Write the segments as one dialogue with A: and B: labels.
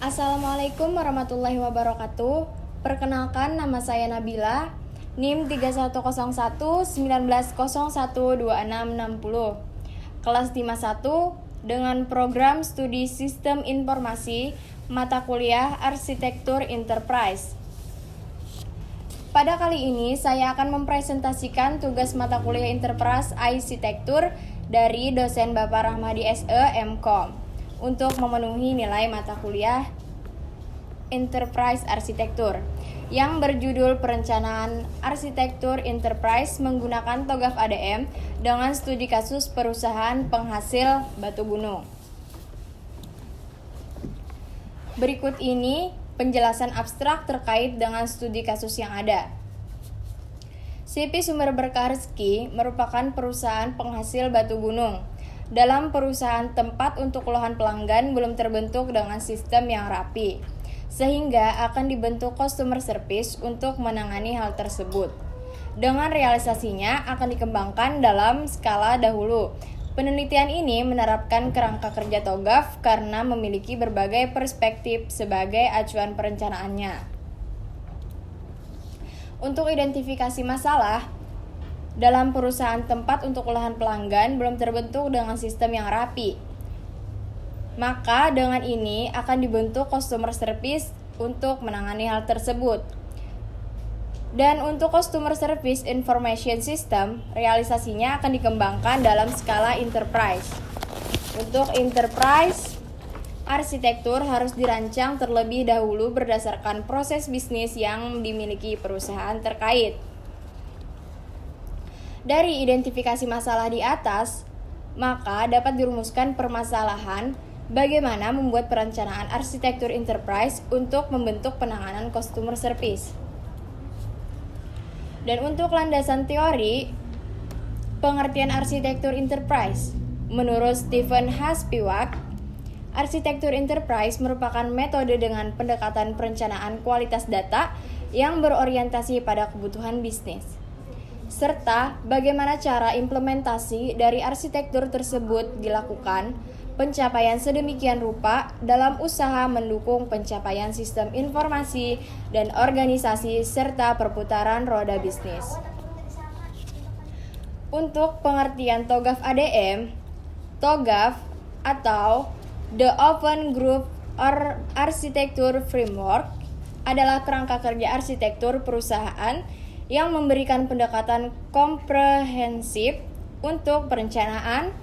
A: Assalamualaikum warahmatullahi wabarakatuh. Perkenalkan, nama saya Nabila, NIM 310119012660, kelas 51 dengan program studi Sistem Informasi, mata kuliah Arsitektur Enterprise. Pada kali ini saya akan mempresentasikan tugas mata kuliah Enterprise Arsitektur dari dosen Bapak Rahmadi SE MKom untuk memenuhi nilai mata kuliah Enterprise Arsitektur yang berjudul Perencanaan Arsitektur Enterprise menggunakan TOGAF ADM dengan studi kasus perusahaan penghasil batu gunung. Berikut ini penjelasan abstrak terkait dengan studi kasus yang ada. CP Sumber Berkah Rezeki merupakan perusahaan penghasil batu gunung. Dalam perusahaan, tempat untuk keluhan pelanggan belum terbentuk dengan sistem yang rapi, sehingga akan dibentuk customer service untuk menangani hal tersebut. Dengan realisasinya akan dikembangkan dalam skala dahulu. Penelitian ini menerapkan kerangka kerja TOGAF karena memiliki berbagai perspektif sebagai acuan perencanaannya. Untuk identifikasi masalah, dalam perusahaan, tempat untuk keluhan pelanggan belum terbentuk dengan sistem yang rapi. Maka dengan ini akan dibentuk customer service untuk menangani hal tersebut. Dan untuk customer service information system, realisasinya akan dikembangkan dalam skala enterprise. Untuk enterprise, arsitektur harus dirancang terlebih dahulu berdasarkan proses bisnis yang dimiliki perusahaan terkait. Dari identifikasi masalah di atas, maka dapat dirumuskan permasalahan bagaimana membuat perencanaan arsitektur enterprise untuk membentuk penanganan customer service. Dan untuk landasan teori pengertian arsitektur enterprise, menurut Stephen H. Spivak, arsitektur enterprise merupakan metode dengan pendekatan perencanaan kualitas data yang berorientasi pada kebutuhan bisnis, serta bagaimana cara implementasi dari arsitektur tersebut dilakukan, pencapaian sedemikian rupa dalam usaha mendukung pencapaian sistem informasi dan organisasi serta perputaran roda bisnis. Untuk pengertian TOGAF ADM, TOGAF atau The Open Group Architecture Framework adalah kerangka kerja arsitektur perusahaan yang memberikan pendekatan komprehensif untuk perencanaan,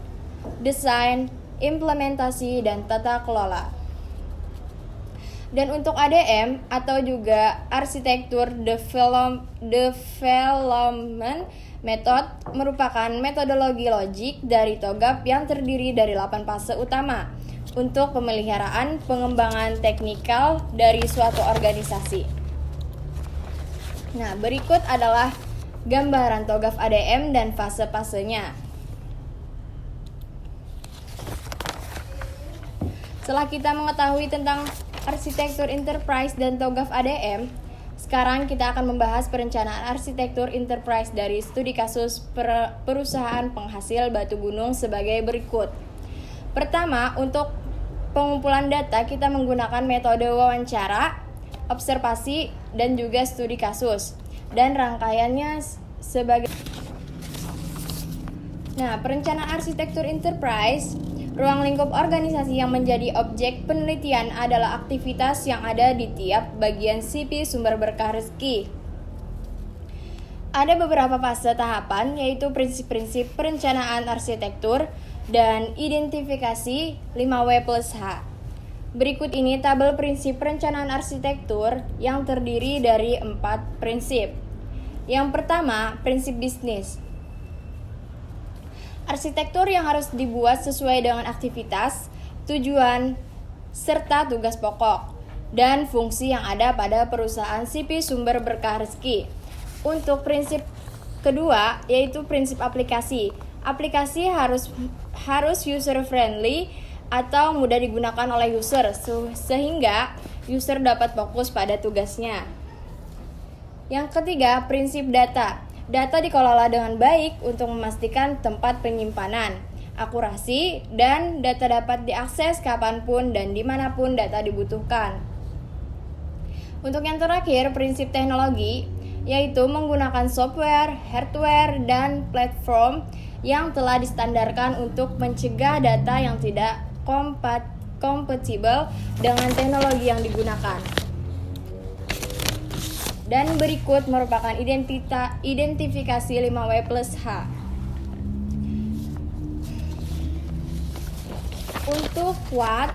A: desain, implementasi, dan tata kelola. Dan untuk ADM atau juga Arsitektur Development Method merupakan metodologi logik dari TOGAF yang terdiri dari 8 fase utama untuk pemeliharaan pengembangan teknikal dari suatu organisasi. Nah, berikut adalah gambaran TOGAF ADM dan fase-fasenya. Setelah kita mengetahui tentang arsitektur enterprise dan TOGAF ADM, sekarang kita akan membahas perencanaan arsitektur enterprise dari studi kasus perusahaan penghasil batu gunung sebagai berikut. Pertama, untuk pengumpulan data kita menggunakan metode wawancara, observasi, dan juga studi kasus. Dan rangkaiannya sebagai perencanaan arsitektur enterprise, ruang lingkup organisasi yang menjadi objek penelitian adalah aktivitas yang ada di tiap bagian CP Sumber Berkah Rezeki. Ada beberapa fase tahapan, yaitu prinsip-prinsip perencanaan arsitektur dan identifikasi 5W+H. Berikut ini tabel prinsip perencanaan arsitektur yang terdiri dari 4 prinsip. Yang pertama, prinsip bisnis. Arsitektur yang harus dibuat sesuai dengan aktivitas, tujuan, serta tugas pokok dan fungsi yang ada pada perusahaan CP Sumber Berkah Rezeki. Untuk prinsip kedua, yaitu prinsip aplikasi. Aplikasi harus user friendly atau mudah digunakan oleh user sehingga user dapat fokus pada tugasnya. Yang ketiga, prinsip data. Data dikelola dengan baik untuk memastikan tempat penyimpanan. akurasi, dan data dapat diakses kapanpun dan dimanapun data dibutuhkan. Untuk yang terakhir, prinsip teknologi, yaitu menggunakan software, hardware, dan platform yang telah distandarkan untuk mencegah data yang tidak kompatibel dengan teknologi yang digunakan. Dan berikut merupakan identifikasi 5W+H. Untuk what,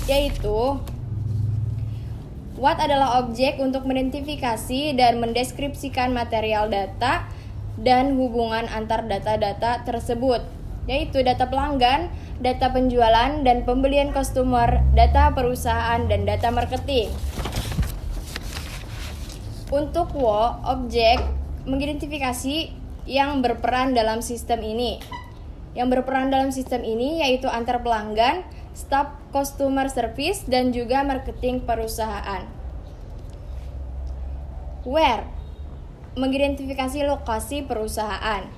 A: yaitu what adalah objek untuk mengidentifikasi dan mendeskripsikan material data dan hubungan antar data-data tersebut, yaitu data pelanggan, data penjualan dan pembelian customer, data perusahaan, dan data marketing. Untuk wo, objek mengidentifikasi yang berperan dalam sistem ini. Yang berperan dalam sistem ini yaitu antar pelanggan, staf customer service, dan juga marketing perusahaan. Where, mengidentifikasi lokasi perusahaan.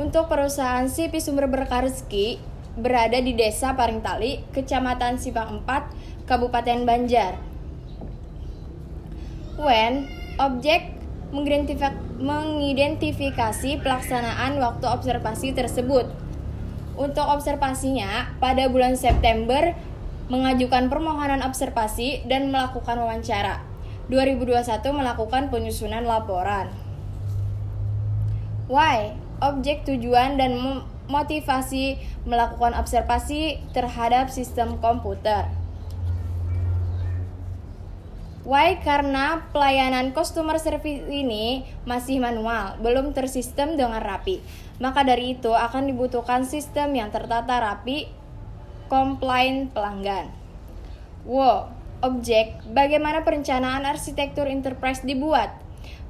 A: Untuk perusahaan CP Sumber Berkah Rezeki berada di Desa Paringtali, Kecamatan Simpang 4, Kabupaten Banjar. When, objek mengidentifikasi pelaksanaan waktu observasi tersebut. Untuk observasinya, pada bulan September mengajukan permohonan observasi dan melakukan wawancara. 2021 melakukan penyusunan laporan. Why, objek tujuan dan motivasi melakukan observasi terhadap sistem komputer. Why? Karena pelayanan customer service ini masih manual, belum tersistem dengan rapi. Maka dari itu akan dibutuhkan sistem yang tertata rapi, komplain pelanggan. Wo, objek, bagaimana perencanaan arsitektur enterprise dibuat?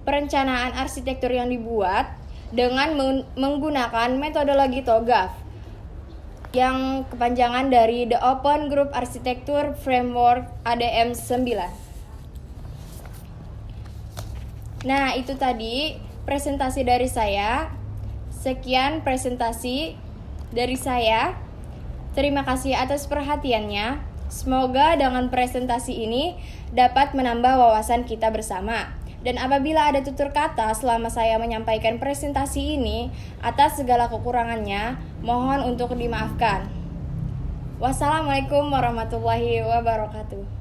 A: Perencanaan arsitektur yang dibuat dengan menggunakan metodologi TOGAF, yang kepanjangan dari The Open Group Architecture Framework ADM 9. Nah, itu tadi presentasi dari saya. Sekian presentasi dari saya. Terima kasih atas perhatiannya. Semoga dengan presentasi ini dapat menambah wawasan kita bersama. Dan apabila ada tutur kata selama saya menyampaikan presentasi ini, atas segala kekurangannya, mohon untuk dimaafkan. Wassalamualaikum warahmatullahi wabarakatuh.